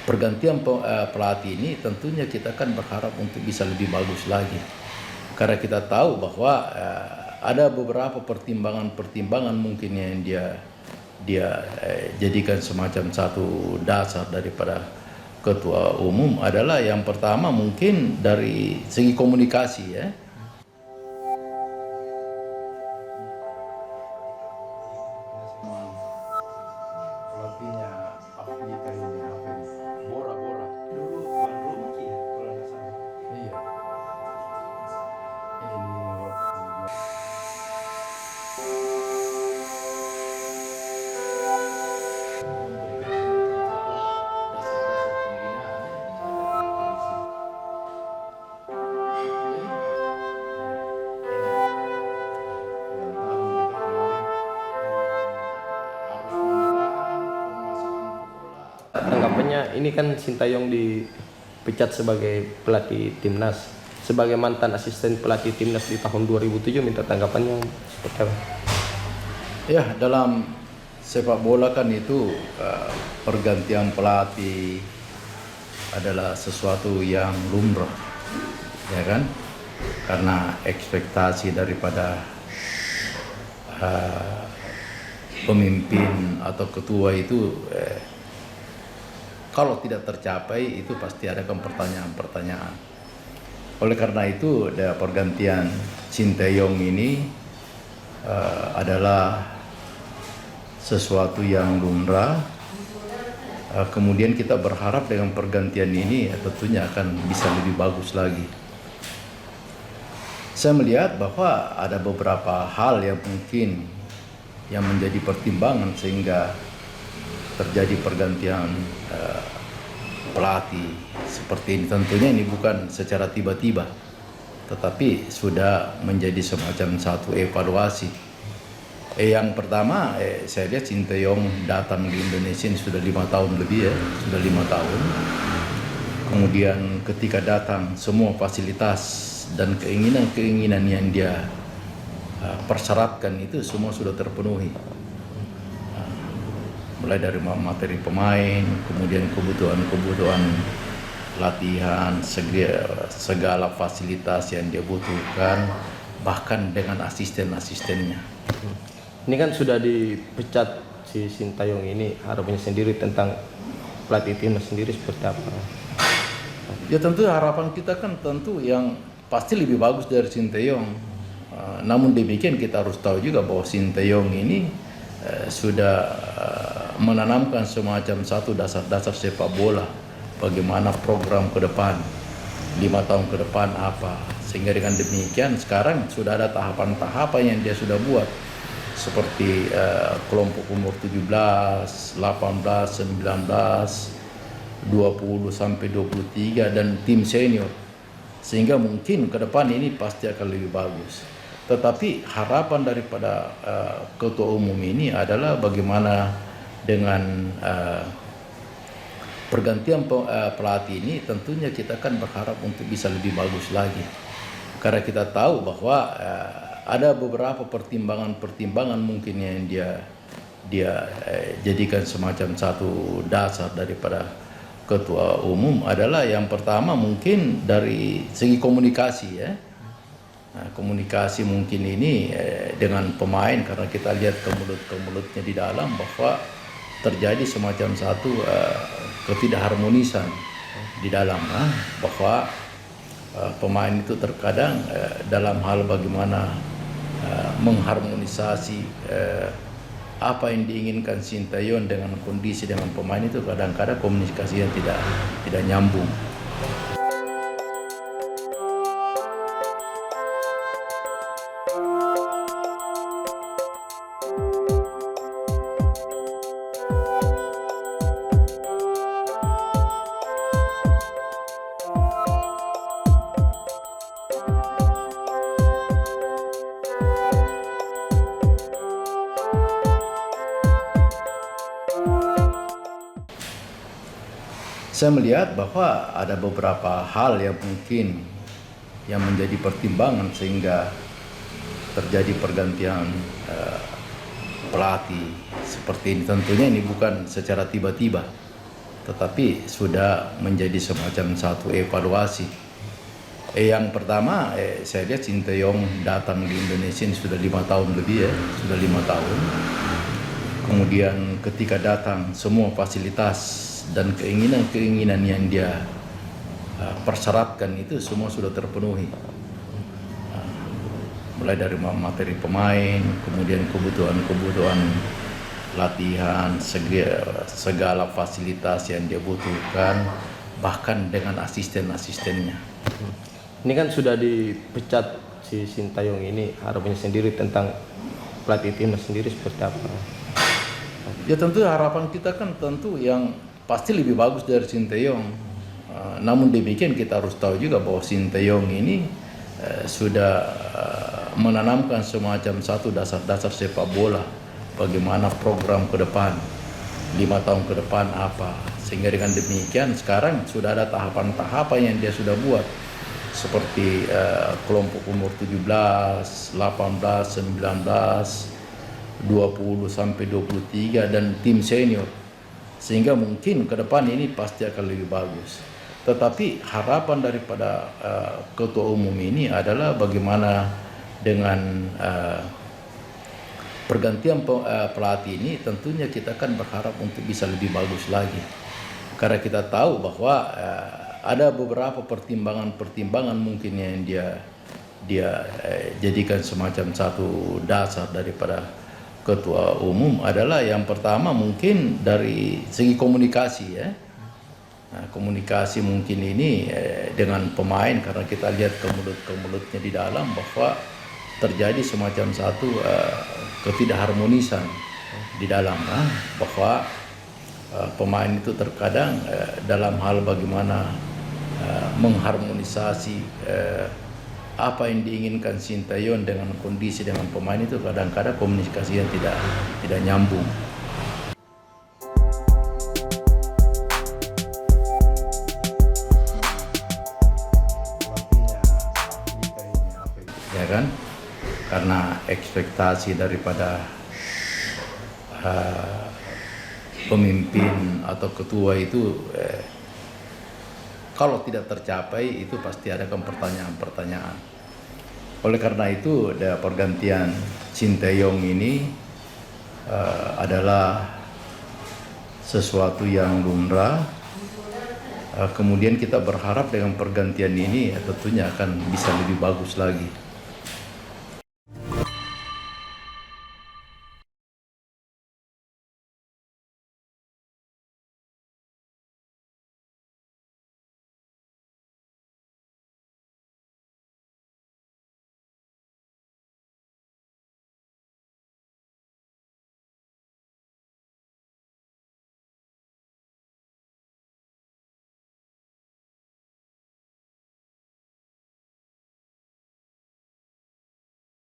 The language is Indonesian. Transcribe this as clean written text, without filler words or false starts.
pergantian pelatih ini tentunya kita kan berharap untuk bisa lebih bagus lagi. Karena kita tahu bahwa ada beberapa pertimbangan mungkin yang dia jadikan semacam satu dasar daripada ketua umum adalah yang pertama mungkin dari segi komunikasi ya. Pelatihnya Afrika ini apa ini? Bora. Dulu tuan rumah ya, kalau nggak salah. Iya. Ini waktu Tanggapannya ini kan Sintayong dipecat sebagai pelatih timnas, sebagai mantan asisten pelatih timnas di tahun 2007, minta tanggapannya seperti apa? ya, dalam sepak bola kan itu pergantian pelatih adalah sesuatu yang lumrah, ya kan? Karena ekspektasi daripada pemimpin atau ketua itu kalau tidak tercapai itu pasti ada pertanyaan-pertanyaan. Oleh karena itu, pergantian Sintayong ini adalah sesuatu yang lumrah. Kemudian kita berharap dengan pergantian ini tentunya akan bisa lebih bagus lagi. Saya melihat bahwa ada beberapa hal yang mungkin yang menjadi pertimbangan sehingga terjadi pergantian pelatih seperti ini. Tentunya ini bukan secara tiba-tiba, tetapi sudah menjadi semacam satu evaluasi. Yang pertama, saya lihat Sintayong datang di Indonesia ini sudah 5 tahun lebih ya, sudah 5 tahun. Kemudian ketika datang semua fasilitas dan keinginan yang dia persyaratkan itu semua sudah terpenuhi. Mulai dari materi pemain, kemudian kebutuhan latihan, segala fasilitas yang dia butuhkan, bahkan dengan asisten-asistennya. Ini kan sudah dipecat si Sintayong ini, harapannya sendiri tentang pelatih timnas sendiri seperti apa? Ya tentu harapan kita kan tentu yang pasti lebih bagus dari Sintayong. Namun demikian kita harus tahu juga bahwa Sintayong ini sudah menanamkan semacam satu dasar-dasar sepak bola, bagaimana program ke depan 5 tahun ke depan apa, sehingga dengan demikian sekarang sudah ada tahapan-tahapan yang dia sudah buat seperti kelompok umur 17, 18, 19, 20 sampai 23 dan tim senior, sehingga mungkin ke depan ini pasti akan lebih bagus. Tetapi harapan daripada ketua umum ini adalah bagaimana dengan pergantian pelatih ini tentunya kita kan berharap untuk bisa lebih bagus lagi. Karena kita tahu bahwa ada beberapa pertimbangan mungkin yang dia jadikan semacam satu dasar daripada ketua umum adalah yang pertama mungkin dari segi komunikasi ya. Nah, komunikasi mungkin ini dengan pemain, karena kita lihat ke mulutnya di dalam bahwa terjadi semacam satu ketidakharmonisan di dalam, bahwa pemain itu terkadang dalam hal bagaimana mengharmonisasi apa yang diinginkan Sintayong dengan kondisi dengan pemain itu kadang-kadang komunikasinya tidak nyambung. Saya melihat bahwa ada beberapa hal yang mungkin yang menjadi pertimbangan sehingga terjadi pergantian pelatih seperti ini. Tentunya ini bukan secara tiba-tiba, tetapi sudah menjadi semacam satu evaluasi. Yang pertama, saya lihat Sinteyong datang di Indonesia ini sudah 5 tahun lebih ya, sudah 5 tahun. Kemudian ketika datang, semua fasilitas dan keinginan-keinginan yang dia persyaratkan itu semua sudah terpenuhi. Mulai dari materi pemain, kemudian kebutuhan latihan, segala fasilitas yang dia butuhkan, bahkan dengan asisten-asistennya. Ini kan sudah dipecat si Sintayong ini, harapannya sendiri tentang pelatih timnas sendiri seperti apa? Ya tentu harapan kita kan tentu yang pasti lebih bagus dari Sinteyong. Namun demikian kita harus tahu juga bahwa Sinteyong ini sudah menanamkan semacam satu dasar-dasar sepak bola. Bagaimana program ke depan, 5 tahun ke depan apa. Sehingga dengan demikian sekarang sudah ada tahapan-tahapan yang dia sudah buat. Seperti kelompok umur 17, 18, 19, 20 sampai 23 dan tim senior. Sehingga mungkin ke depan ini pasti akan lebih bagus. Tetapi harapan daripada ketua umum ini adalah bagaimana dengan pergantian pelatih ini, tentunya kita kan berharap untuk bisa lebih bagus lagi. Karena kita tahu bahwa ada beberapa pertimbangan mungkin yang dia jadikan semacam satu dasar daripada ketua umum adalah yang pertama mungkin dari segi komunikasi ya. Nah, komunikasi mungkin ini dengan pemain, karena kita lihat ke mulutnya di dalam bahwa terjadi semacam satu ketidakharmonisan di dalam, bahwa pemain itu terkadang dalam hal bagaimana mengharmonisasi apa yang diinginkan Sintayong dengan kondisi dengan pemain itu kadang-kadang komunikasinya tidak nyambung. Ya kan? Karena ekspektasi daripada pemimpin atau ketua itu kalau tidak tercapai itu pasti ada pertanyaan-pertanyaan. Oleh karena itu pergantian Sinteyong ini adalah sesuatu yang lumrah. Kemudian kita berharap dengan pergantian ini tentunya akan bisa lebih bagus lagi.